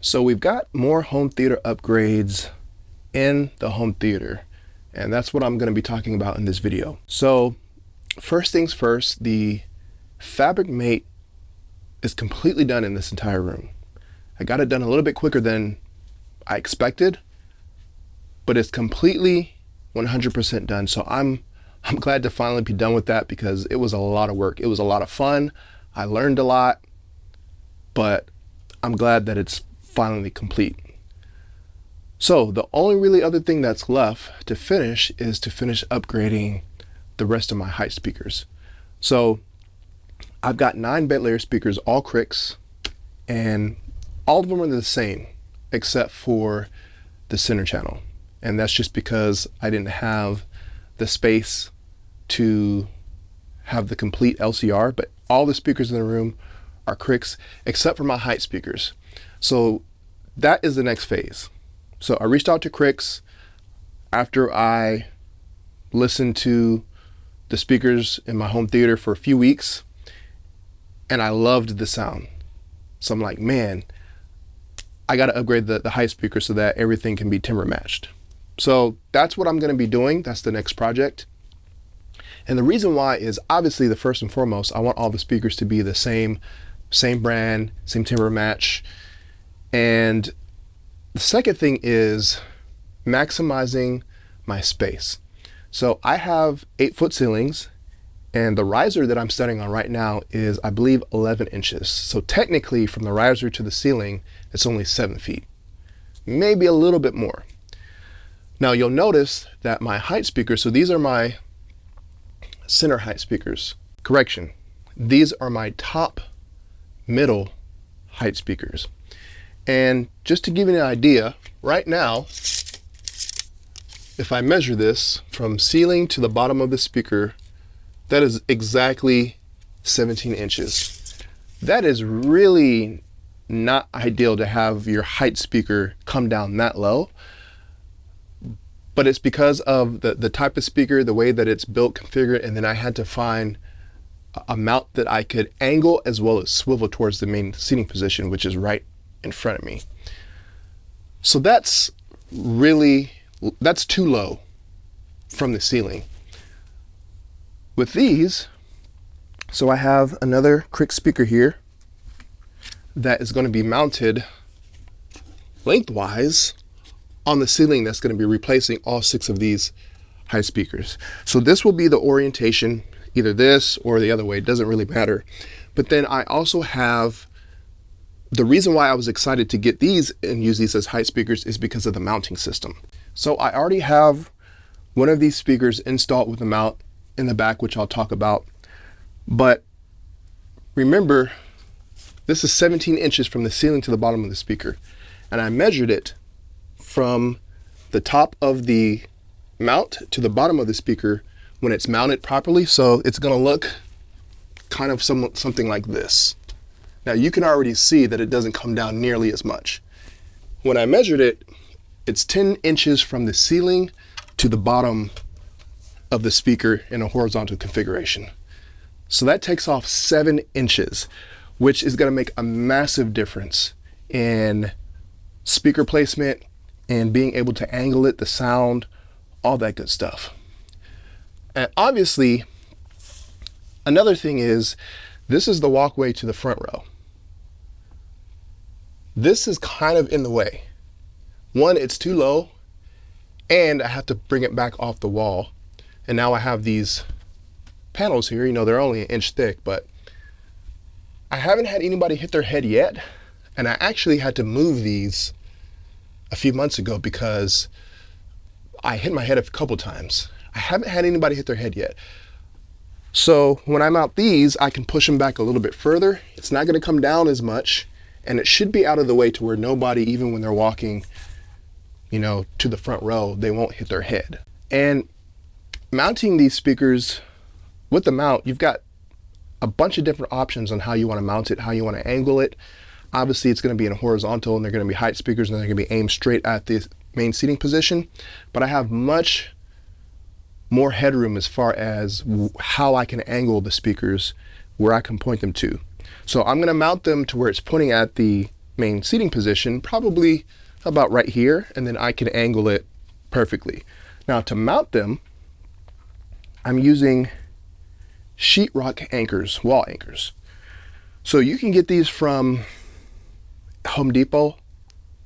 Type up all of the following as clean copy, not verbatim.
So we've got more home theater upgrades in the home theater, and that's what I'm going to be talking about in this video. So first things first, the fabric mate is completely done in this entire room. I got it done a little bit quicker than I expected, but it's completely 100% done. So I'm glad to finally be done with that, because it was a lot of work. It was a lot of fun. I learned a lot, but I'm glad that it's finally complete. So the only really other thing that's left to finish is to finish upgrading the rest of my height speakers. So I've got 9 bed layer speakers, all KRIX, and all of them are the same except for the center channel. And that's just because I didn't have the space to have the complete LCR, but all the speakers in the room are KRIX except for my height speakers. So that is the next phase. So I reached out to KRIX after I listened to the speakers in my home theater for a few weeks, and I loved the sound. So I'm like, man, I got to upgrade the height speaker so that everything can be timbre matched. So that's what I'm going to be doing. That's the next project. And the reason why is obviously, the first and foremost, I want all the speakers to be the same brand, same timbre match. And the second thing is maximizing my space. So I have 8-foot ceilings, and the riser that I'm standing on right now is, I believe, 11 inches. So technically from the riser to the ceiling, it's only 7 feet, maybe a little bit more. Now you'll notice that my height speakers, so these are my center height speakers. Correction, these are my top middle height speakers. And just to give you an idea, right now, if I measure this from ceiling to the bottom of the speaker, that is exactly 17 inches. That is really not ideal to have your height speaker come down that low. But it's because of the type of speaker, the way that it's built, configured, and then I had to find a mount that I could angle as well as swivel towards the main seating position, which is right in front of me. So that's too low from the ceiling. With these, so I have another KRIX speaker here that is going to be mounted lengthwise on the ceiling, that's going to be replacing all 6 of these high speakers. So this will be the orientation, either this or the other way, it doesn't really matter. But then I also have, the reason why I was excited to get these and use these as height speakers is because of the mounting system. So I already have one of these speakers installed with a mount in the back, which I'll talk about. But remember, this is 17 inches from the ceiling to the bottom of the speaker. And I measured it from the top of the mount to the bottom of the speaker when it's mounted properly. So it's going to look kind of something like this. Now you can already see that it doesn't come down nearly as much. When I measured it, it's 10 inches from the ceiling to the bottom of the speaker in a horizontal configuration. So that takes off 7 inches, which is going to make a massive difference in speaker placement and being able to angle it, the sound, all that good stuff. And obviously, another thing is, this is the walkway to the front row. This is kind of in the way. One, it's too low, and I have to bring it back off the wall. And now I have these panels here, you know, they're only 1 inch thick, but I haven't had anybody hit their head yet. And I actually had to move these a few months ago because I hit my head a couple times. I haven't had anybody hit their head yet. So when I mount these, I can push them back a little bit further. It's not going to come down as much, and it should be out of the way to where nobody, even when they're walking, you know, to the front row, they won't hit their head. And mounting these speakers with the mount, you've got a bunch of different options on how you want to mount it, how you want to angle it. Obviously, it's going to be in a horizontal, and they're going to be height speakers, and they're going to be aimed straight at the main seating position. But I have much more headroom as far as how I can angle the speakers, where I can point them to. So I'm going to mount them to where it's pointing at the main seating position, probably about right here, and then I can angle it perfectly. Now to mount them, I'm using sheetrock anchors, wall anchors. So you can get these from Home Depot.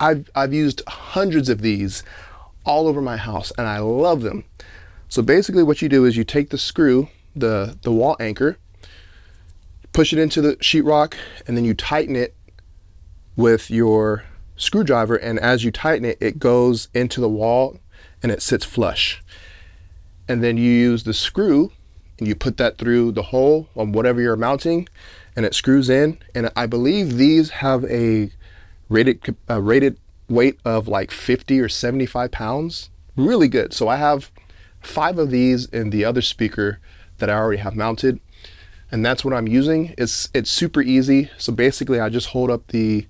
I've used hundreds of these all over my house and I love them. So basically what you do is you take the screw, the wall anchor, push it into the sheetrock, and then you tighten it with your screwdriver, and as you tighten it, it goes into the wall and it sits flush. And then you use the screw and you put that through the hole on whatever you're mounting, and it screws in. And I believe these have a rated weight of like 50 or 75 pounds. Really good. So I have 5 of these in the other speaker that I already have mounted, and that's what I'm using. It's super easy. So basically I just hold up the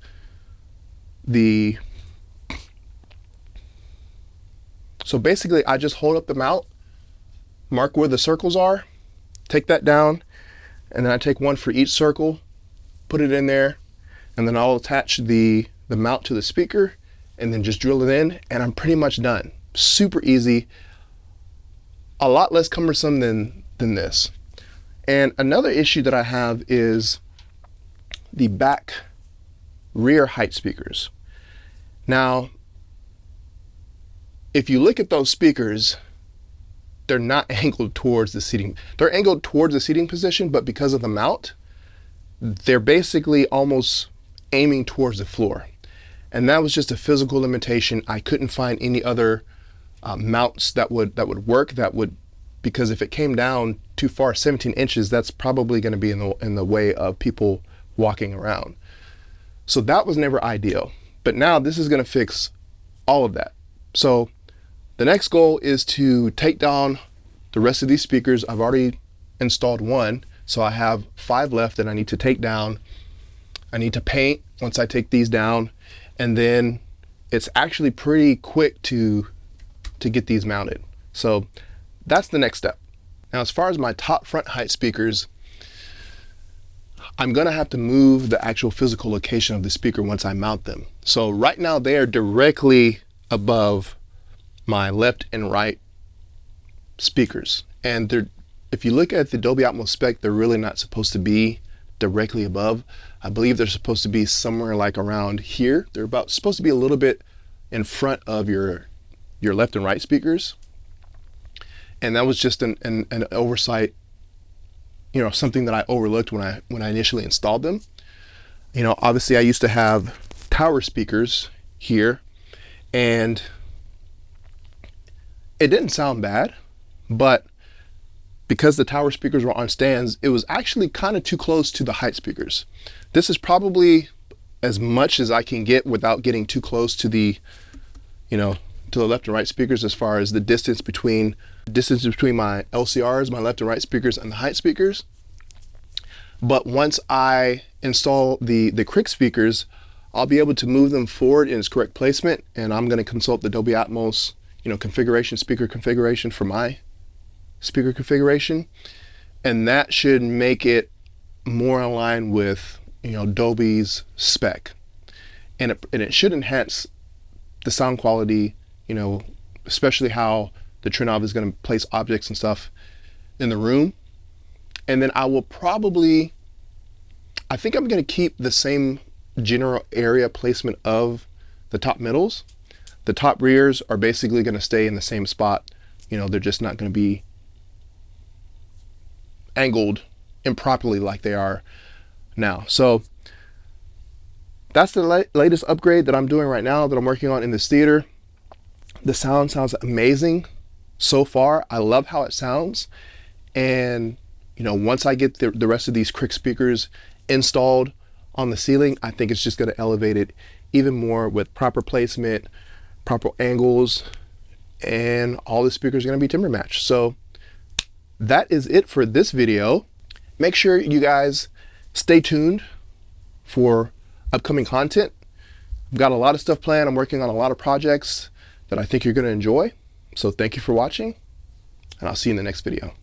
mount, mark where the circles are, take that down, and then I take one for each circle, put it in there, and then I'll attach the mount to the speaker and then just drill it in, and I'm pretty much done. Super easy, a lot less cumbersome than this. And another issue that I have is the back rear height speakers. Now, if you look at those speakers, they're not angled towards the seating. They're angled towards the seating position, but because of the mount, they're basically almost aiming towards the floor. And that was just a physical limitation. I couldn't find any other mounts that would work, because if it came down too far, 17 inches, that's probably going to be in the way of people walking around. So that was never ideal. But now this is going to fix all of that. So the next goal is to take down the rest of these speakers. I've already installed one, so I have 5 left that I need to take down. I need to paint once I take these down, and then it's actually pretty quick to get these mounted. So that's the next step. Now, as far as my top front height speakers, I'm gonna have to move the actual physical location of the speaker once I mount them. So right now they are directly above my left and right speakers. And if you look at the Dolby Atmos spec, they're really not supposed to be directly above. I believe they're supposed to be somewhere like around here. They're supposed to be a little bit in front of your left and right speakers. And that was just an oversight, something that I overlooked when I initially installed them. Obviously I used to have tower speakers here, and it didn't sound bad, but because the tower speakers were on stands, it was actually kind of too close to the height speakers. This is probably as much as I can get without getting too close to the, to the left and right speakers, as far as the distance between my LCRs, my left and right speakers, and the height speakers. But once I install the KRIX speakers, I'll be able to move them forward in its correct placement, and I'm going to consult the Dolby Atmos, speaker configuration for my speaker configuration, and that should make it more in line with Dolby's spec, and it should enhance the sound quality, especially how the Trinov is going to place objects and stuff in the room. And then I think I'm going to keep the same general area placement of the top middles. The top rears are basically going to stay in the same spot. They're just not going to be angled improperly like they are now. So that's the latest upgrade that I'm doing right now, that I'm working on in this theater. The sound sounds amazing so far. I love how it sounds. And once I get the rest of these KRIX speakers installed on the ceiling, I think it's just going to elevate it even more with proper placement, proper angles, and all the speakers are going to be timber matched. So that is it for this video. Make sure you guys stay tuned for upcoming content. I've got a lot of stuff planned. I'm working on a lot of projects that I think you're going to enjoy. So thank you for watching, and I'll see you in the next video.